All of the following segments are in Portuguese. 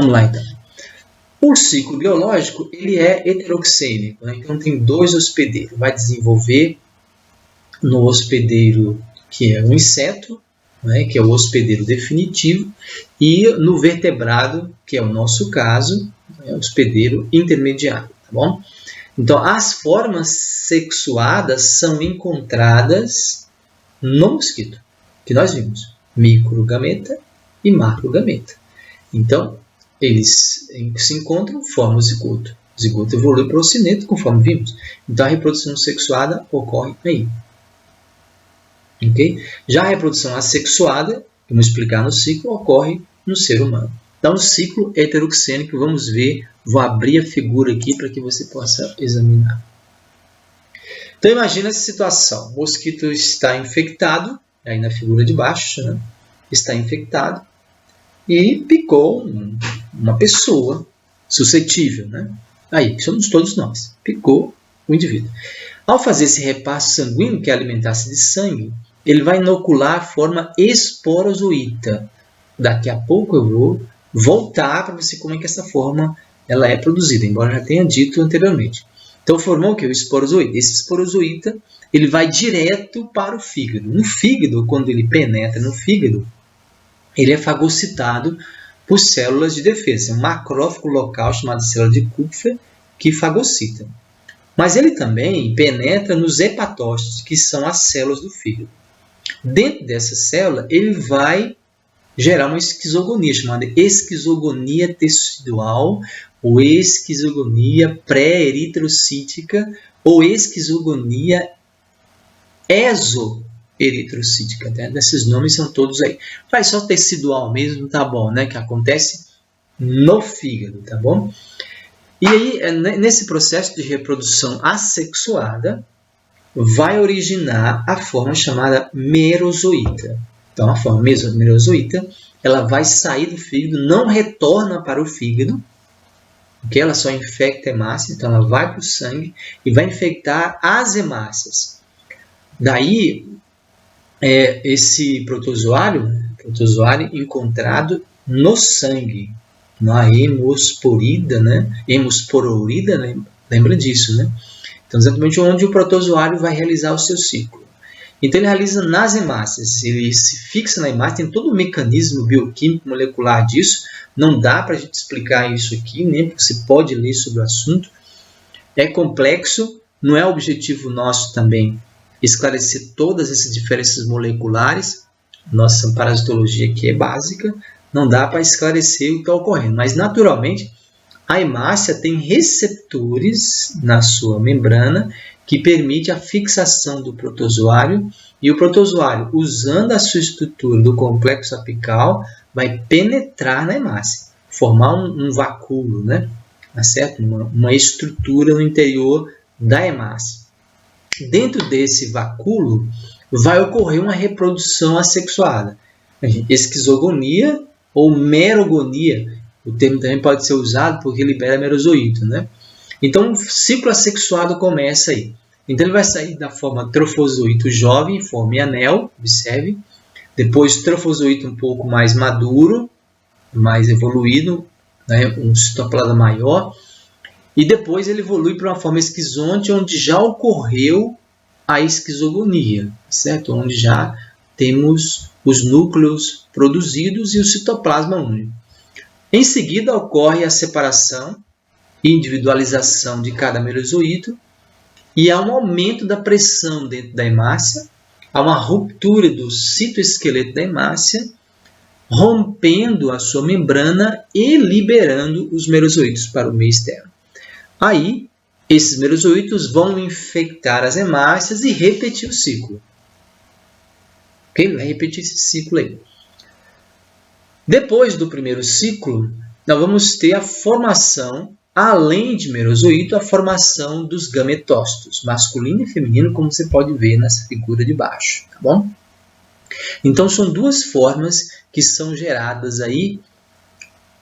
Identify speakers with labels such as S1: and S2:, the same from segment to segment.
S1: Vamos lá, então. O ciclo biológico ele é heteroxênico, né? Então tem 2 hospedeiros. Vai desenvolver no hospedeiro que é o inseto, né? Que é o hospedeiro definitivo, e no vertebrado, que é o nosso caso, é o hospedeiro intermediário. Tá bom? Então, as formas sexuadas são encontradas no mosquito, que nós vimos, microgameta e macrogameta. Então, eles se encontram, formam o zigoto. O zigoto evolui para o cineto, conforme vimos. Então, a reprodução sexuada ocorre aí. Okay? Já a reprodução assexuada, vamos explicar no ciclo, ocorre no ser humano. Então, o ciclo heteroxênico, vamos ver, vou abrir a figura aqui para que você possa examinar. Então, imagina essa situação. O mosquito está infectado, aí na figura de baixo, né? Está infectado e picou uma pessoa suscetível, né? Aí, somos todos nós. Picou o indivíduo. Ao fazer esse repasse sanguíneo, que é alimentar-se de sangue, ele vai inocular a forma esporozoíta. Daqui a pouco eu vou voltar para você como é que essa forma ela é produzida, embora eu já tenha dito anteriormente. Então, formou o que? O esporozoíta. Esse esporozoíta ele vai direto para o fígado. No fígado, quando ele penetra no fígado, ele é fagocitado por células de defesa. Um macrófago local chamado célula de Kupfer que fagocita. Mas ele também penetra nos hepatócitos, que são as células do fígado. Dentro dessa célula, ele vai gerar uma esquizogonia, chamada esquizogonia tecidual, ou esquizogonia pré-eritrocítica, ou esquizogonia exoeritrocítica. Né? Esses nomes são todos aí. Faz só tecidual mesmo, tá bom, né? Que acontece no fígado, tá bom? E aí, nesse processo de reprodução assexuada, vai originar a forma chamada merozoíta. Então, a forma merozoíta, ela vai sair do fígado, não retorna para o fígado, porque ela só infecta hemácias, então ela vai para o sangue e vai infectar as hemácias. Daí, esse protozoário encontrado no sangue, na hemosporida, né? Hemospororida, né? Lembra disso, né? Então, exatamente onde o protozoário vai realizar o seu ciclo. Então, ele realiza nas hemácias, ele se fixa na hemácia, tem todo o mecanismo bioquímico molecular disso, não dá para a gente explicar isso aqui, nem você pode ler sobre o assunto. É complexo, não é objetivo nosso também esclarecer todas essas diferenças moleculares, nossa parasitologia aqui é básica, não dá para esclarecer o que está ocorrendo, mas naturalmente a hemácia tem receptores na sua membrana que permite a fixação do protozoário e o protozoário, usando a sua estrutura do complexo apical, vai penetrar na hemácia, formar um vacúolo, né? Tá certo? Uma estrutura no interior da hemácia. Dentro desse vacúolo vai ocorrer uma reprodução assexuada, esquizogonia ou merogonia. O termo também pode ser usado porque libera merozoíto, né? Então, o ciclo assexuado começa aí. Então, ele vai sair da forma trofozoíto jovem, em forma em anel, observe. Depois, trofozoíto um pouco mais maduro, mais evoluído, né? Um citoplasma maior. E depois ele evolui para uma forma esquizonte, onde já ocorreu a esquizogonia, certo? Onde já temos os núcleos produzidos e o citoplasma único. Em seguida, ocorre a separação e individualização de cada merozoíto e há um aumento da pressão dentro da hemácia, há uma ruptura do citoesqueleto da hemácia, rompendo a sua membrana e liberando os merozoítos para o meio externo. Aí, esses merozoítos vão infectar as hemácias e repetir o ciclo. Ok? Vai repetir esse ciclo aí. Depois do primeiro ciclo, nós vamos ter a formação, além de merozoíto, a formação dos gametócitos, masculino e feminino, como você pode ver nessa figura de baixo. Tá bom? Então, são duas formas que são geradas aí,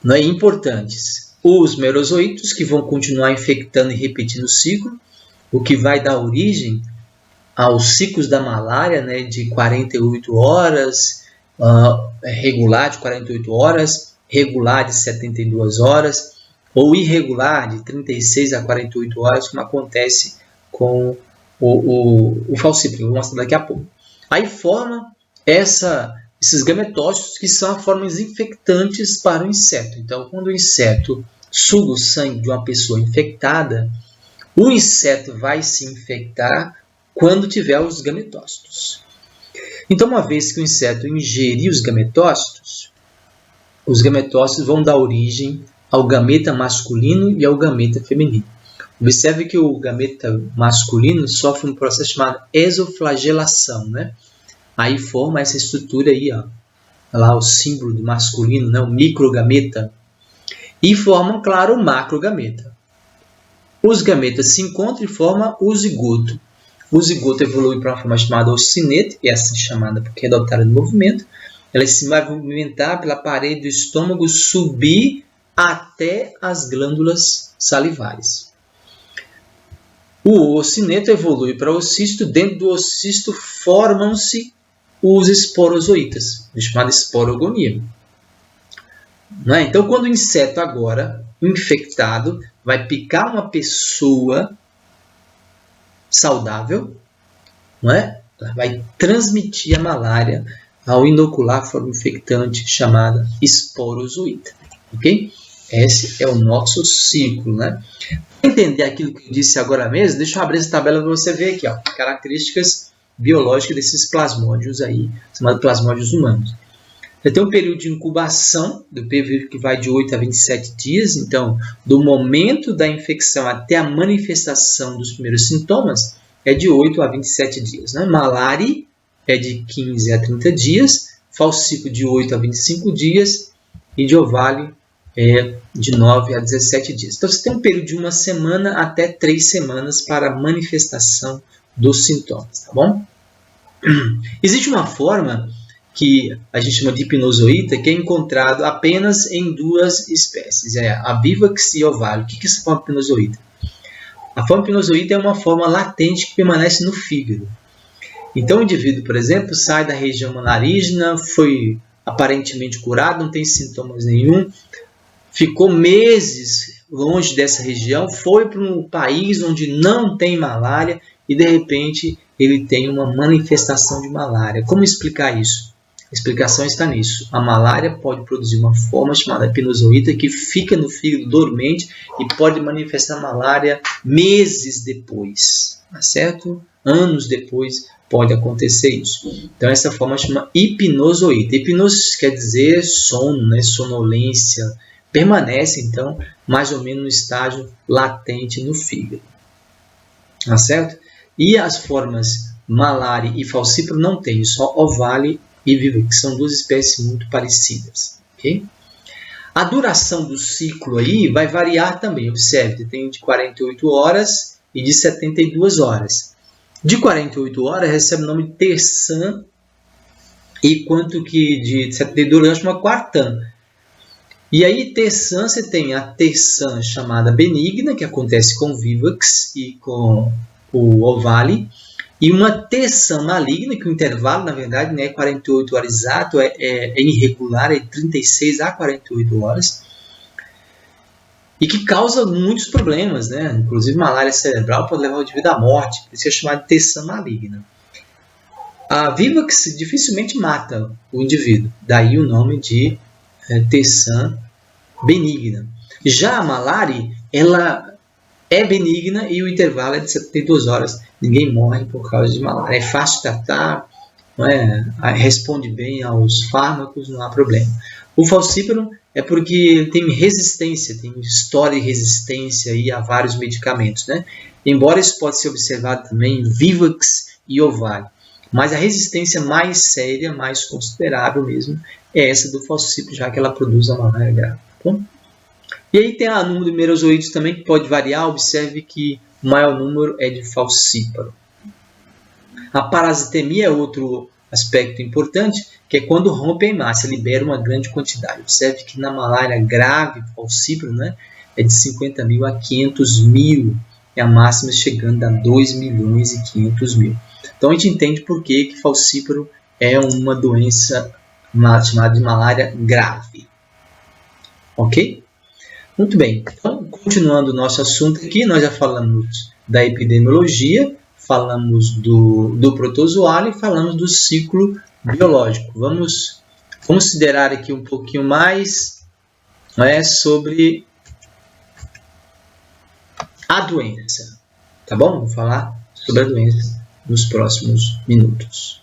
S1: né, importantes. Os merozoítos, que vão continuar infectando e repetindo o ciclo, o que vai dar origem aos ciclos da malária, né, de 48 horas, regular de 48 horas, regular de 72 horas ou irregular de 36 a 48 horas, como acontece com o falcíparo, eu vou mostrar daqui a pouco. Aí forma esses gametócitos, que são formas infectantes para o inseto. Então, quando o inseto suga o sangue de uma pessoa infectada, o inseto vai se infectar quando tiver os gametócitos. Então, uma vez que o inseto ingerir os gametócitos vão dar origem ao gameta masculino e ao gameta feminino. Observe que o gameta masculino sofre um processo chamado exoflagelação, né? Aí forma essa estrutura aí, ó, lá o símbolo do masculino, né? O microgameta, e forma, claro, o macrogameta. Os gametas se encontram e formam o zigoto. O zigoto evolui para uma forma chamada ocinete, que é assim chamada porque é dotada de movimento. Ela se vai movimentar pela parede do estômago, subir até as glândulas salivares. O ocineto evolui para o ocisto. Dentro do ocisto formam-se os esporozoítas, chamada esporogonia. Não é? Então, quando o inseto agora, infectado, vai picar uma pessoa saudável, não é? Ela vai transmitir a malária ao inocular a forma infectante chamada esporozoíta. Ok? Esse é o nosso ciclo, né? Para entender aquilo que eu disse agora mesmo, deixa eu abrir essa tabela para você ver aqui, ó, características biológicas desses plasmódios aí, chamados plasmódios humanos. Você tem um período de incubação do PV que vai de 8 a 27 dias. Então, do momento da infecção até a manifestação dos primeiros sintomas, é de 8 a 27 dias. Né? Malária é de 15 a 30 dias, falcipo de 8 a 25 dias e de ovário é de 9 a 17 dias. Então, você tem um período de 1 semana até 3 semanas para a manifestação dos sintomas. Tá bom? Existe uma forma que a gente chama de hipnozoíta, que é encontrado apenas em 2 espécies, é a Vivax e Ovalio. O que é essa forma hipnozoíta? A forma hipnozoíta é uma forma latente que permanece no fígado. Então, o indivíduo, por exemplo, sai da região laríngea, foi aparentemente curado, não tem sintomas nenhum, ficou meses longe dessa região, foi para um país onde não tem malária e, de repente, ele tem uma manifestação de malária. Como explicar isso? A explicação está nisso. A malária pode produzir uma forma chamada hipnozoíta que fica no fígado dormente e pode manifestar malária meses depois, tá certo? Anos depois pode acontecer isso. Então, essa forma chama hipnozoíta. Hipnose quer dizer sono, né? Sonolência. Permanece, então, mais ou menos no estágio latente no fígado. Tá certo? E as formas malária e falcíparo não tem, só Ovalio e Vivax, que são 2 espécies muito parecidas. Okay? A duração do ciclo aí vai variar também. Observe, tem de 48 horas e de 72 horas. De 48 horas recebe o nome de terçã, e quanto que de 72 horas chama quartã. E aí, terçã, você tem a terçã chamada benigna, que acontece com o Vivax e com o Ovalio, e uma terçã maligna, que o intervalo, na verdade, não é 48 horas exato, é irregular, é 36 a 48 horas, e que causa muitos problemas, né? Inclusive malária cerebral pode levar o indivíduo à morte, por isso é chamado de terçã maligna. A Vivax dificilmente mata o indivíduo, daí o nome de terçã benigna. Já a malária, ela é benigna e o intervalo é de 72 horas. Ninguém morre por causa de malária. É fácil tratar, não é? Responde bem aos fármacos, não há problema. O falcíparo é porque tem resistência, tem história de resistência aí a vários medicamentos, né? Embora isso pode ser observado também em Vivax e Ovalio. Mas a resistência mais séria, mais considerável mesmo, é essa do falcíparo, já que ela produz a malária grave. Tá bom? E aí tem o número de merozoídeos também, que pode variar. Observe que o maior número é de falcíparo. A parasitemia é outro aspecto importante, que é quando rompe a hemácia, libera uma grande quantidade. Observe que na malária grave, falcíparo, né, é de 50 mil a 500 mil, e a máxima chegando a 2 milhões e 500 mil. Então a gente entende por que falcíparo é uma doença chamada de malária grave. Ok? Muito bem. Então, continuando o nosso assunto aqui, nós já falamos da epidemiologia, falamos do protozoário e falamos do ciclo biológico. Vamos considerar aqui um pouquinho mais, né, sobre a doença. Tá bom? Vou falar sobre a doença nos próximos minutos.